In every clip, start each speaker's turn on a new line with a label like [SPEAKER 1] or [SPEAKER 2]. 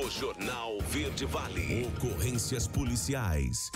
[SPEAKER 1] no Jornal Verde Vale.
[SPEAKER 2] Ocorrências policiais.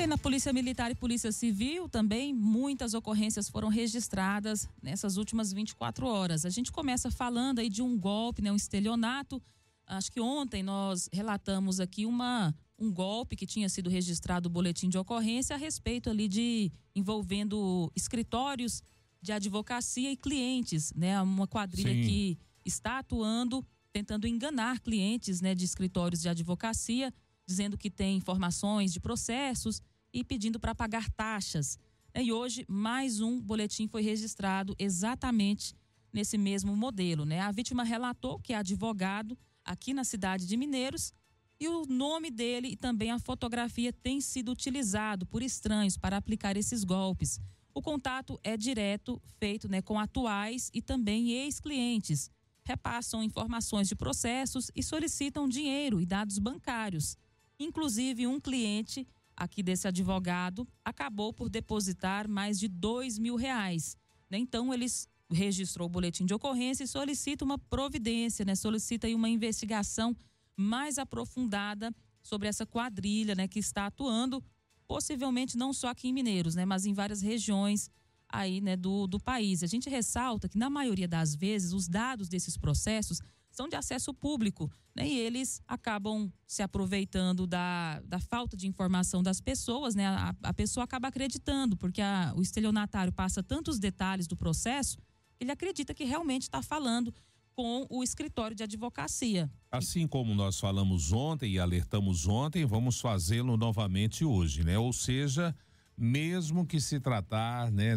[SPEAKER 3] E na Polícia Militar e Polícia Civil também muitas ocorrências foram registradas nessas últimas 24 horas. A gente começa falando aí de um golpe, né, um estelionato. Acho que ontem nós relatamos aqui um golpe que tinha sido registrado no boletim de ocorrência a respeito ali envolvendo escritórios de advocacia e clientes, né? Uma quadrilha que está atuando, tentando enganar clientes, né, de escritórios de advocacia, dizendo que tem informações de processos e pedindo para pagar taxas. E hoje mais um boletim foi registrado exatamente nesse mesmo modelo, né? A vítima relatou que é advogado aqui na cidade de Mineiros e o nome dele e também a fotografia tem sido utilizado por estranhos para aplicar esses golpes. O contato é direto, feito, né, com atuais e também ex-clientes. Repassam informações de processos e solicitam dinheiro e dados bancários. Inclusive, um cliente aqui desse advogado acabou por depositar mais de R$2.000. Então, eles registrou o boletim de ocorrência e solicita uma providência, né? Solicita aí uma investigação mais aprofundada sobre essa quadrilha, né, que está atuando, possivelmente não só aqui em Mineiros, né, mas em várias regiões aí, né, do país. A gente ressalta que na maioria das vezes os dados desses processos são de acesso público, né, e eles acabam se aproveitando da falta de informação das pessoas, né, a pessoa acaba acreditando, porque o estelionatário passa tantos detalhes do processo que ele acredita que realmente está falando com o escritório de advocacia.
[SPEAKER 4] Assim como nós falamos ontem e alertamos ontem, vamos fazê-lo novamente hoje, né? Ou seja, mesmo que se tratar, né,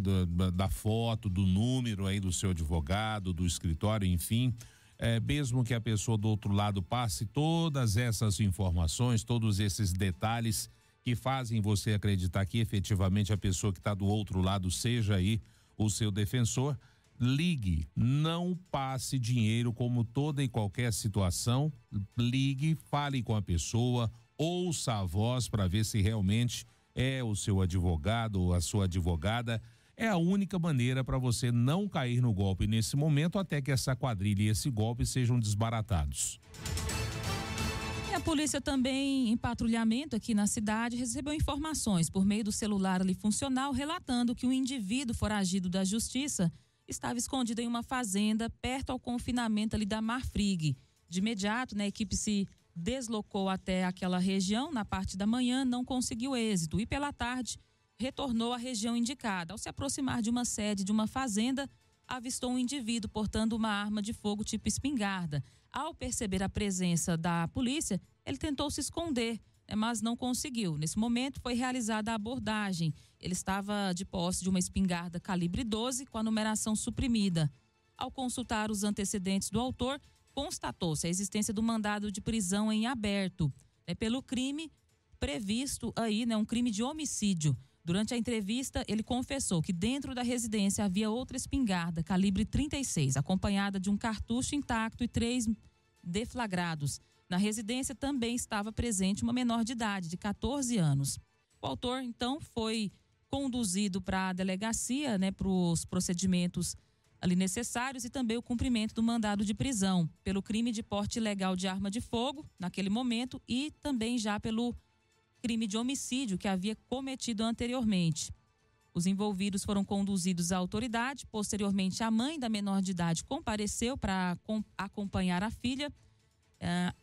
[SPEAKER 4] da foto, do número aí do seu advogado, do escritório, enfim, mesmo que a pessoa do outro lado passe todas essas informações, todos esses detalhes que fazem você acreditar que efetivamente a pessoa que está do outro lado seja aí o seu defensor, ligue, não passe dinheiro como toda e qualquer situação, ligue, fale com a pessoa, ouça a voz para ver se realmente é o seu advogado ou a sua advogada. É a única maneira para você não cair no golpe nesse momento até que essa quadrilha e esse golpe sejam desbaratados.
[SPEAKER 3] E a polícia também, em patrulhamento aqui na cidade, recebeu informações por meio do celular ali funcional relatando que um indivíduo foragido da justiça estava escondido em uma fazenda perto ao confinamento ali da Marfrig. De imediato, né, a equipe se deslocou até aquela região. Na parte da manhã não conseguiu êxito e pela tarde retornou à região indicada. Ao se aproximar de uma sede de uma fazenda, avistou um indivíduo portando uma arma de fogo tipo espingarda. Ao perceber a presença da polícia, ele tentou se esconder, mas não conseguiu. Nesse momento foi realizada a abordagem. Ele estava de posse de uma espingarda calibre 12 com a numeração suprimida. Ao consultar os antecedentes do autor, constatou-se a existência do mandado de prisão em aberto, pelo crime previsto aí, né, um crime de homicídio. Durante a entrevista, ele confessou que dentro da residência havia outra espingarda calibre 36, acompanhada de um cartucho intacto e 3 deflagrados. Na residência também estava presente uma menor de idade, de 14 anos. O autor, então, foi conduzido para a delegacia, né, para os procedimentos ali necessários e também o cumprimento do mandado de prisão pelo crime de porte ilegal de arma de fogo, naquele momento, e também já pelo crime de homicídio que havia cometido anteriormente. Os envolvidos foram conduzidos à autoridade. Posteriormente, a mãe da menor de idade compareceu para acompanhar a filha.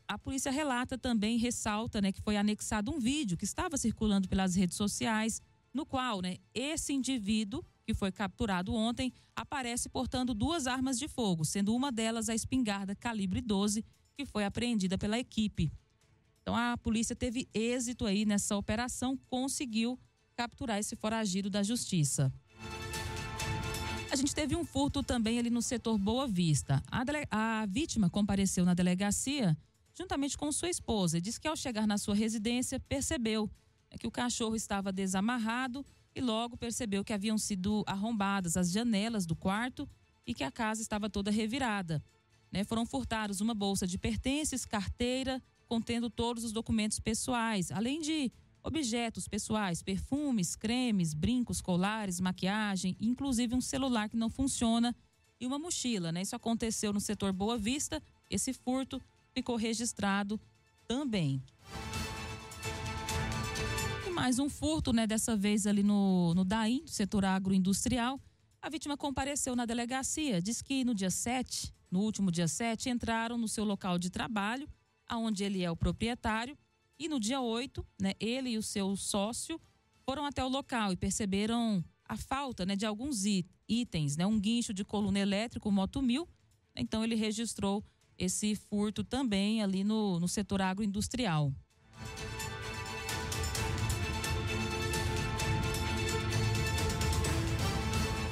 [SPEAKER 3] A polícia relata também, ressalta, né, que foi anexado um vídeo que estava circulando pelas redes sociais, no qual, né, esse indivíduo que foi capturado ontem aparece portando 2 armas de fogo, sendo uma delas a espingarda calibre 12 que foi apreendida pela equipe. Então a polícia teve êxito aí nessa operação, conseguiu capturar esse foragido da justiça. A gente teve um furto também ali no setor Boa Vista. A vítima compareceu na delegacia juntamente com sua esposa e disse que ao chegar na sua residência percebeu que o cachorro estava desamarrado e logo percebeu que haviam sido arrombadas as janelas do quarto e que a casa estava toda revirada. Foram furtados uma bolsa de pertences, carteira, contendo todos os documentos pessoais, além de objetos pessoais, perfumes, cremes, brincos, colares, maquiagem, inclusive um celular que não funciona e uma mochila, né? Isso aconteceu no setor Boa Vista. Esse furto ficou registrado também. E mais um furto, né? Dessa vez ali no DAIM, do setor agroindustrial. A vítima compareceu na delegacia, diz que no último dia 7, entraram no seu local de trabalho, aonde ele é o proprietário, e no dia 8, né, ele e o seu sócio foram até o local e perceberam a falta, né, de alguns itens, né, um guincho de coluna elétrica, Moto 1000, então ele registrou esse furto também ali no setor agroindustrial.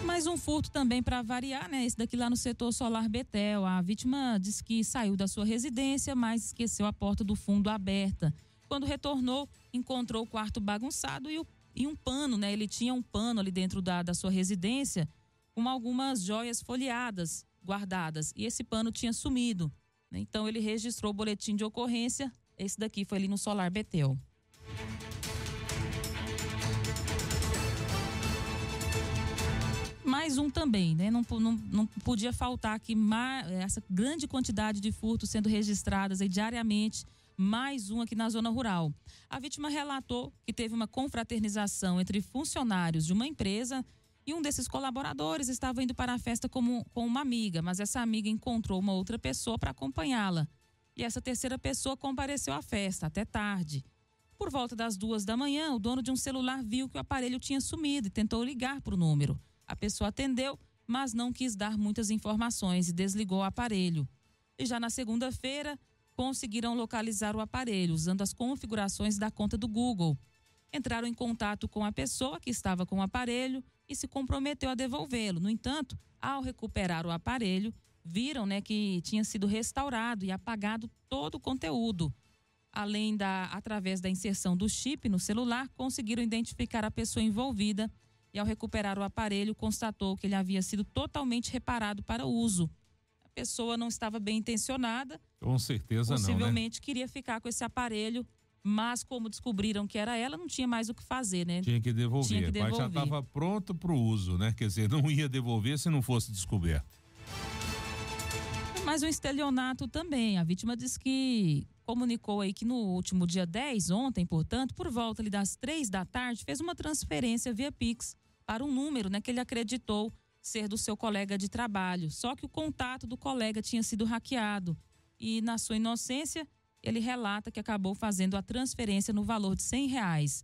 [SPEAKER 3] Mais um furto também para variar, né? Esse daqui lá no setor Solar Betel. A vítima diz que saiu da sua residência, mas esqueceu a porta do fundo aberta. Quando retornou, encontrou o quarto bagunçado e um pano, né? Ele tinha um pano ali dentro da sua residência com algumas joias folheadas guardadas e esse pano tinha sumido. Então ele registrou o boletim de ocorrência. Esse daqui foi ali no Solar Betel. Mais um também, né? Não podia faltar aqui essa grande quantidade de furtos sendo registradas aí diariamente. Mais um aqui na zona rural. A vítima relatou que teve uma confraternização entre funcionários de uma empresa e um desses colaboradores estava indo para a festa com uma amiga, mas essa amiga encontrou uma outra pessoa para acompanhá-la. E essa terceira pessoa compareceu à festa até tarde. Por volta das 2 da manhã, o dono de um celular viu que o aparelho tinha sumido e tentou ligar para o número. A pessoa atendeu, mas não quis dar muitas informações e desligou o aparelho. E já na segunda-feira, conseguiram localizar o aparelho usando as configurações da conta do Google. Entraram em contato com a pessoa que estava com o aparelho e se comprometeu a devolvê-lo. No entanto, ao recuperar o aparelho, viram, né, que tinha sido restaurado e apagado todo o conteúdo. Através da inserção do chip no celular, conseguiram identificar a pessoa envolvida. E ao recuperar o aparelho, constatou que ele havia sido totalmente reparado para uso. A pessoa não estava bem intencionada.
[SPEAKER 4] Com certeza não, né?
[SPEAKER 3] Possivelmente queria ficar com esse aparelho, mas como descobriram que era ela, não tinha mais o que fazer, né?
[SPEAKER 4] Tinha que devolver. Mas já estava pronto para o uso, né? Quer dizer, não ia devolver se não fosse descoberto.
[SPEAKER 3] Mais um estelionato também. A vítima diz que comunicou aí que no último dia 10, ontem, portanto, por volta ali das 3 da tarde, fez uma transferência via Pix para um número, né, que ele acreditou ser do seu colega de trabalho. Só que o contato do colega tinha sido hackeado e, na sua inocência, ele relata que acabou fazendo a transferência no valor de R$100.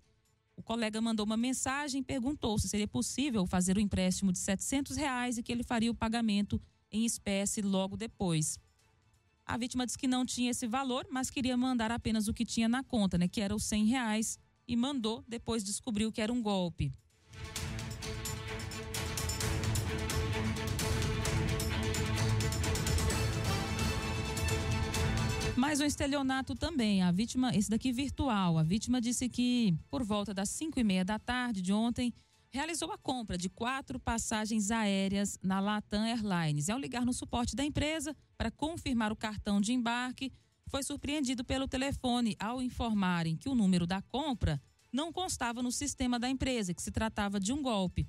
[SPEAKER 3] O colega mandou uma mensagem e perguntou se seria possível fazer o empréstimo de R$700 e que ele faria o pagamento em espécie logo depois. A vítima disse que não tinha esse valor, mas queria mandar apenas o que tinha na conta, né, que era os R$100, e mandou, depois descobriu que era um golpe. Mais um estelionato também, a vítima, esse daqui virtual. A vítima disse que por volta das 5:30 da tarde de ontem, realizou a compra de 4 passagens aéreas na Latam Airlines. Ao ligar no suporte da empresa para confirmar o cartão de embarque, foi surpreendido pelo telefone ao informarem que o número da compra não constava no sistema da empresa, que se tratava de um golpe.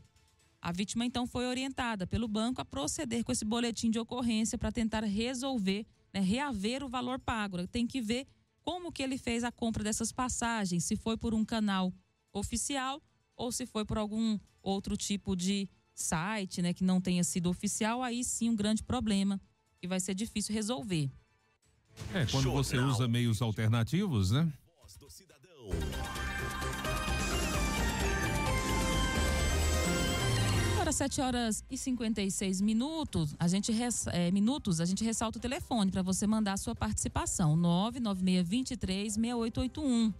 [SPEAKER 3] A vítima então foi orientada pelo banco a proceder com esse boletim de ocorrência para tentar resolver, né, reaver o valor pago. Tem que ver como que ele fez a compra dessas passagens, se foi por um canal oficial ou se foi por algum outro tipo de site, né, que não tenha sido oficial. Aí sim um grande problema que vai ser difícil resolver.
[SPEAKER 4] Quando você usa meios alternativos, né?
[SPEAKER 1] Voz do cidadão.
[SPEAKER 3] Agora 7h56, a gente ressalta o telefone para você mandar a sua participação, 996236881.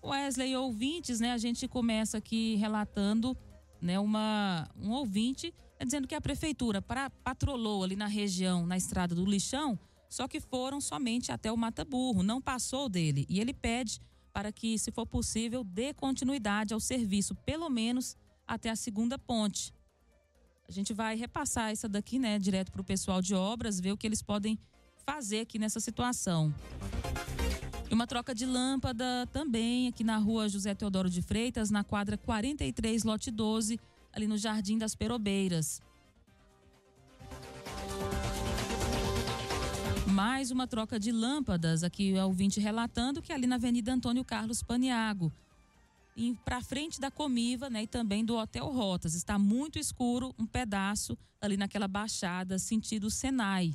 [SPEAKER 3] Wesley, ouvintes, né? A gente começa aqui relatando, né, um ouvinte dizendo que a prefeitura patrolou ali na região, na estrada do Lixão, só que foram somente até o Mata Burro, não passou dele. E ele pede para que, se for possível, dê continuidade ao serviço, pelo menos até a segunda ponte. A gente vai repassar essa daqui, né, direto para o pessoal de obras, ver o que eles podem fazer aqui nessa situação. E uma troca de lâmpada também aqui na rua José Teodoro de Freitas, na quadra 43, lote 12, ali no Jardim das Perobeiras. Mais uma troca de lâmpadas, aqui o ouvinte relatando que ali na Avenida Antônio Carlos Paniago, para frente da Comiva, né, e também do Hotel Rotas. Está muito escuro, um pedaço ali naquela baixada, sentido Senai.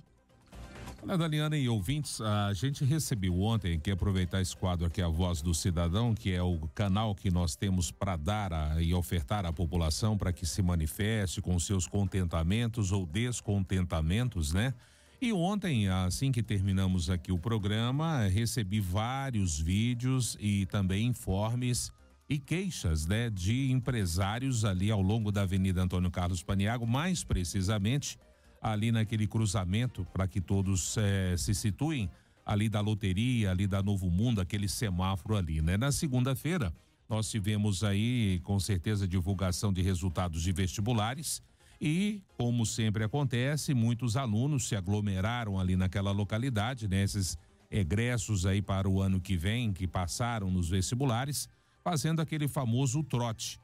[SPEAKER 4] Olha, Daliana e ouvintes, a gente recebeu ontem, que aproveitar esse quadro aqui, a Voz do Cidadão, que é o canal que nós temos para dar e ofertar à população para que se manifeste com seus contentamentos ou descontentamentos, né? E ontem, assim que terminamos aqui o programa, recebi vários vídeos e também informes e queixas, né, de empresários ali ao longo da Avenida Antônio Carlos Paniago, mais precisamente ali naquele cruzamento, para que todos se situem, ali da loteria, ali da Novo Mundo, aquele semáforo ali, né? Na segunda-feira, nós tivemos aí, com certeza, divulgação de resultados de vestibulares. E, como sempre acontece, muitos alunos se aglomeraram ali naquela localidade, né? Esses egressos aí para o ano que vem, que passaram nos vestibulares, fazendo aquele famoso trote.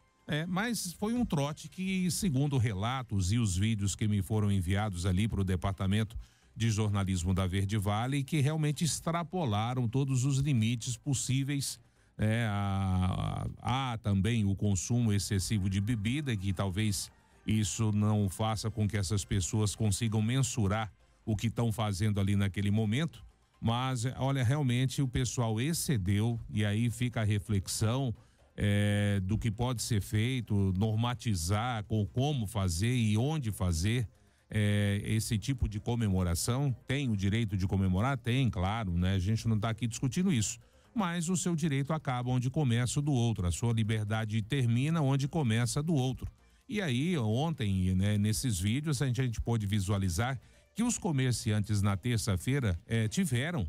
[SPEAKER 4] Mas foi um trote que, segundo relatos e os vídeos que me foram enviados ali para o Departamento de Jornalismo da Verde Vale, que realmente extrapolaram todos os limites possíveis. Há também o consumo excessivo de bebida, que talvez isso não faça com que essas pessoas consigam mensurar o que estão fazendo ali naquele momento, mas olha, realmente o pessoal excedeu, e aí fica a reflexão do que pode ser feito, normatizar como fazer e onde fazer esse tipo de comemoração. Tem o direito de comemorar? Tem, claro, né? A gente não está aqui discutindo isso, mas o seu direito acaba onde começa o do outro, a sua liberdade termina onde começa a do outro. E aí, ontem, né, nesses vídeos, a gente pôde visualizar que os comerciantes na terça-feira tiveram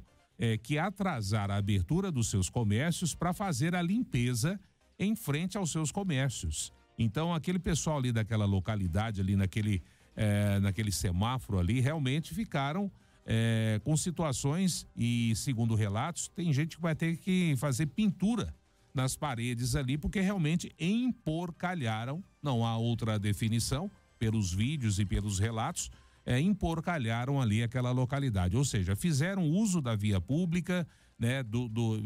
[SPEAKER 4] que atrasar a abertura dos seus comércios para fazer a limpeza em frente aos seus comércios. Então, aquele pessoal ali daquela localidade, ali naquele semáforo ali, realmente ficaram com situações e, segundo relatos, tem gente que vai ter que fazer pintura nas paredes ali, porque realmente emporcalharam, não há outra definição, pelos vídeos e pelos relatos, emporcalharam ali aquela localidade, ou seja, fizeram uso da via pública, né,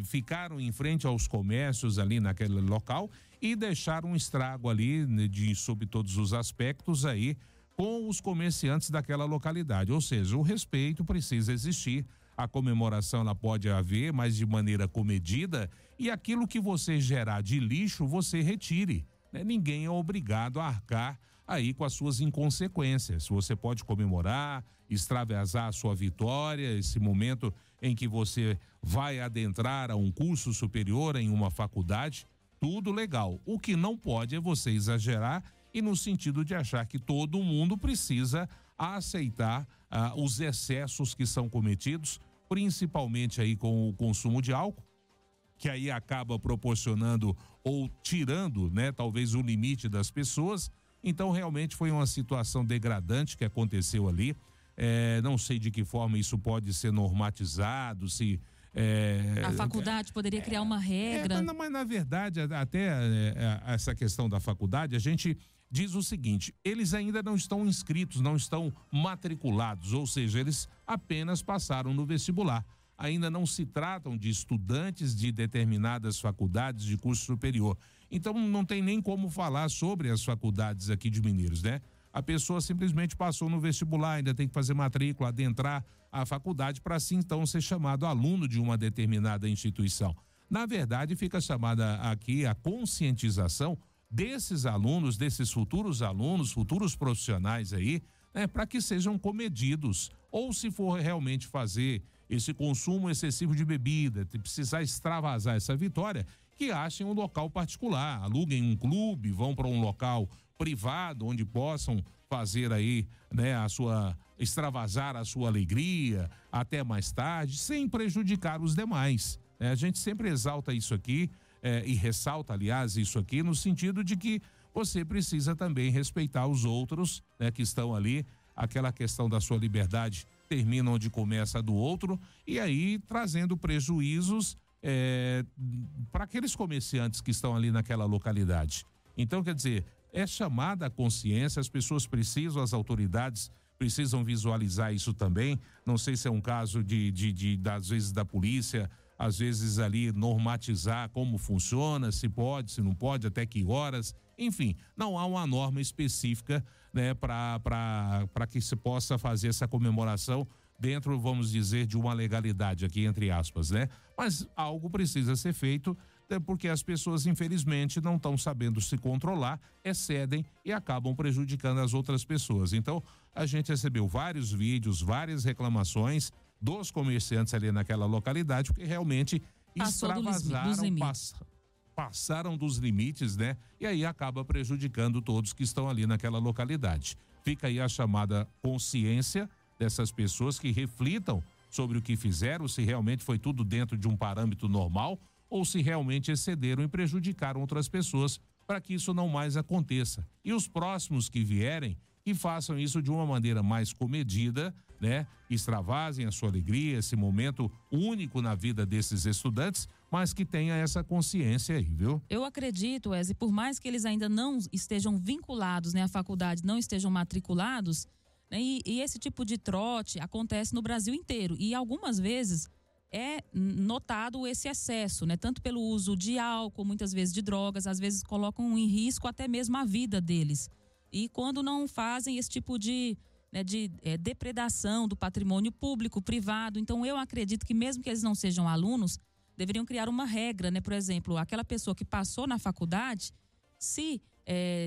[SPEAKER 4] ficaram em frente aos comércios ali naquele local e deixaram um estrago ali, né, sob todos os aspectos aí, com os comerciantes daquela localidade, ou seja, o respeito precisa existir. A comemoração ela pode haver, mas de maneira comedida, e aquilo que você gerar de lixo, você retire, né? Ninguém é obrigado a arcar aí com as suas inconsequências. Você pode comemorar, extravasar a sua vitória, esse momento em que você vai adentrar a um curso superior em uma faculdade, tudo legal. O que não pode é você exagerar e no sentido de achar que todo mundo precisa aceitar os excessos que são cometidos, principalmente aí com o consumo de álcool, que aí acaba proporcionando ou tirando, né, talvez o limite das pessoas. Então realmente foi uma situação degradante que aconteceu ali. Não sei de que forma isso pode ser normatizado, se
[SPEAKER 3] a faculdade poderia criar uma regra.
[SPEAKER 4] Mas na verdade, até essa questão da faculdade, a gente diz o seguinte: eles ainda não estão inscritos, não estão matriculados, ou seja, eles apenas passaram no vestibular. Ainda não se tratam de estudantes de determinadas faculdades de curso superior. Então não tem nem como falar sobre as faculdades aqui de Mineiros, né? A pessoa simplesmente passou no vestibular, ainda tem que fazer matrícula, adentrar a faculdade para assim então ser chamado aluno de uma determinada instituição. Na verdade, fica chamada aqui a conscientização desses alunos, desses futuros alunos, futuros profissionais aí, né, para que sejam comedidos, ou se for realmente fazer esse consumo excessivo de bebida, precisar extravasar essa vitória, que achem um local particular, aluguem um clube, vão para um local privado onde possam fazer aí, né, extravasar a sua alegria até mais tarde, sem prejudicar os demais. A gente sempre exalta isso aqui e ressalta, aliás, isso aqui no sentido de que você precisa também respeitar os outros, né, que estão ali. Aquela questão da sua liberdade termina onde começa a do outro, e aí trazendo prejuízos para aqueles comerciantes que estão ali naquela localidade. Então, quer dizer, é chamada a consciência, as pessoas precisam, as autoridades precisam visualizar isso também. Não sei se é um caso às vezes da polícia, às vezes ali normatizar como funciona, se pode, se não pode, até que horas. Enfim, não há uma norma específica, né, para que se possa fazer essa comemoração dentro, vamos dizer, de uma legalidade aqui, entre aspas, né? Mas algo precisa ser feito, porque as pessoas, infelizmente, não estão sabendo se controlar, excedem e acabam prejudicando as outras pessoas. Então, a gente recebeu vários vídeos, várias reclamações dos comerciantes ali naquela localidade, porque realmente extravasaram, passaram dos limites, né? E aí acaba prejudicando todos que estão ali naquela localidade. Fica aí a chamada consciência dessas pessoas que reflitam sobre o que fizeram, se realmente foi tudo dentro de um parâmetro normal ou se realmente excederam e prejudicaram outras pessoas, para que isso não mais aconteça. E os próximos que vierem, que façam isso de uma maneira mais comedida, né? Extravasem a sua alegria, esse momento único na vida desses estudantes, mas que tenha essa consciência aí, viu?
[SPEAKER 3] Eu acredito, Wesley, por mais que eles ainda não estejam vinculados, né, à faculdade, não estejam matriculados, né, e esse tipo de trote acontece no Brasil inteiro. E algumas vezes é notado esse excesso, né? Tanto pelo uso de álcool, muitas vezes de drogas, às vezes colocam em risco até mesmo a vida deles. E quando não fazem esse tipo de depredação do patrimônio público, privado. Então, eu acredito que mesmo que eles não sejam alunos, deveriam criar uma regra, né? Por exemplo, aquela pessoa que passou na faculdade, se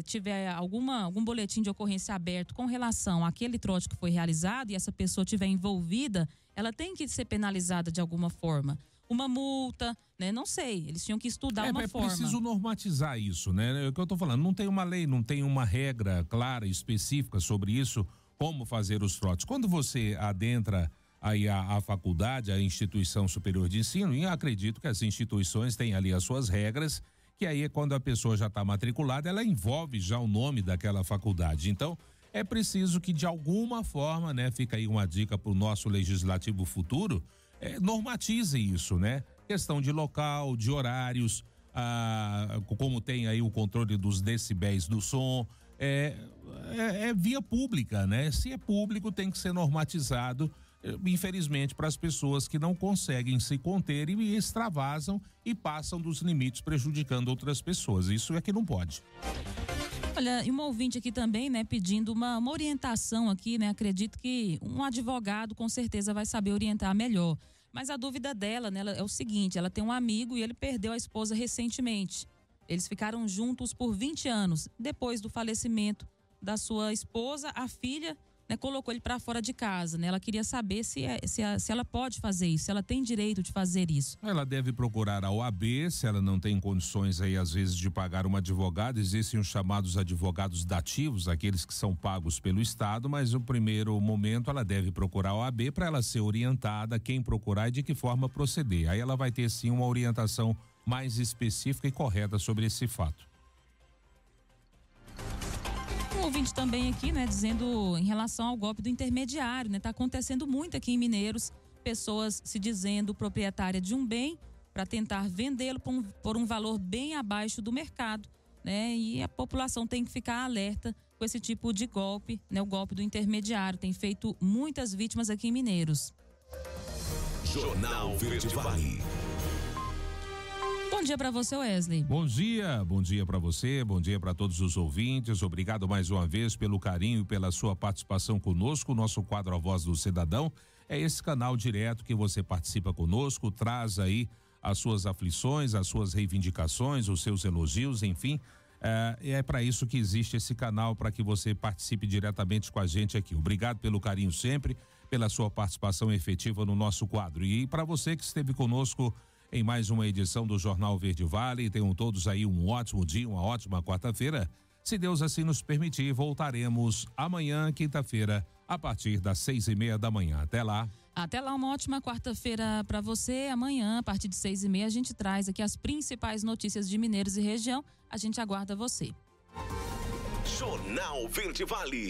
[SPEAKER 3] tiver algum boletim de ocorrência aberto com relação àquele trote que foi realizado e essa pessoa estiver envolvida, ela tem que ser penalizada de alguma forma. Uma multa, né? Não sei, eles tinham que estudar uma forma.
[SPEAKER 4] É preciso normatizar isso, né? É o que eu tô falando, não tem uma lei, não tem uma regra clara, específica sobre isso, como fazer os trotes. Quando você adentra aí a faculdade, a instituição superior de ensino, e eu acredito que as instituições têm ali as suas regras, que aí é quando a pessoa já está matriculada, ela envolve já o nome daquela faculdade. Então, é preciso que de alguma forma, né, fica aí uma dica para o nosso legislativo futuro, normatize isso, né? Questão de local, de horários, como tem aí o controle dos decibéis do som, via pública, né? Se é público, tem que ser normatizado, infelizmente, para as pessoas que não conseguem se conter e extravasam e passam dos limites, prejudicando outras pessoas. Isso é que não pode.
[SPEAKER 3] Olha, e um ouvinte aqui também, né, pedindo uma orientação aqui, né? Acredito que um advogado com certeza vai saber orientar melhor. Mas a dúvida dela, né, é o seguinte: ela tem um amigo e ele perdeu a esposa recentemente. Eles ficaram juntos por 20 anos. Depois do falecimento da sua esposa, a filha, né, colocou ele para fora de casa, né? Ela queria saber se ela pode fazer isso, se ela tem direito de fazer isso.
[SPEAKER 4] Ela deve procurar a OAB, se ela não tem condições aí às vezes de pagar um advogado. Existem os chamados advogados dativos, aqueles que são pagos pelo Estado, mas no primeiro momento ela deve procurar a OAB para ela ser orientada, quem procurar e de que forma proceder. Aí ela vai ter sim uma orientação mais específica e correta sobre esse fato.
[SPEAKER 3] Um ouvinte também aqui, né, dizendo em relação ao golpe do intermediário, né? Tá acontecendo muito aqui em Mineiros, pessoas se dizendo proprietária de um bem para tentar vendê-lo por um valor bem abaixo do mercado, né? E a população tem que ficar alerta com esse tipo de golpe, né? O golpe do intermediário tem feito muitas vítimas aqui em Mineiros.
[SPEAKER 1] Jornal Verde Vale.
[SPEAKER 3] Bom dia para você, Wesley.
[SPEAKER 4] Bom dia para você, bom dia para todos os ouvintes. Obrigado mais uma vez pelo carinho e pela sua participação conosco. Nosso quadro A Voz do Cidadão é esse canal direto que você participa conosco, traz aí as suas aflições, as suas reivindicações, os seus elogios, enfim. É para isso que existe esse canal, para que você participe diretamente com a gente aqui. Obrigado pelo carinho sempre, pela sua participação efetiva no nosso quadro. E para você que esteve conosco em mais uma edição do Jornal Verde Vale, tenham todos aí um ótimo dia, uma ótima quarta-feira. Se Deus assim nos permitir, voltaremos amanhã, quinta-feira, a partir das 6:30 da manhã. Até lá.
[SPEAKER 3] Até lá, uma ótima quarta-feira para você. Amanhã, a partir de 6:30, a gente traz aqui as principais notícias de Mineiros e região. A gente aguarda você.
[SPEAKER 1] Jornal Verde Vale.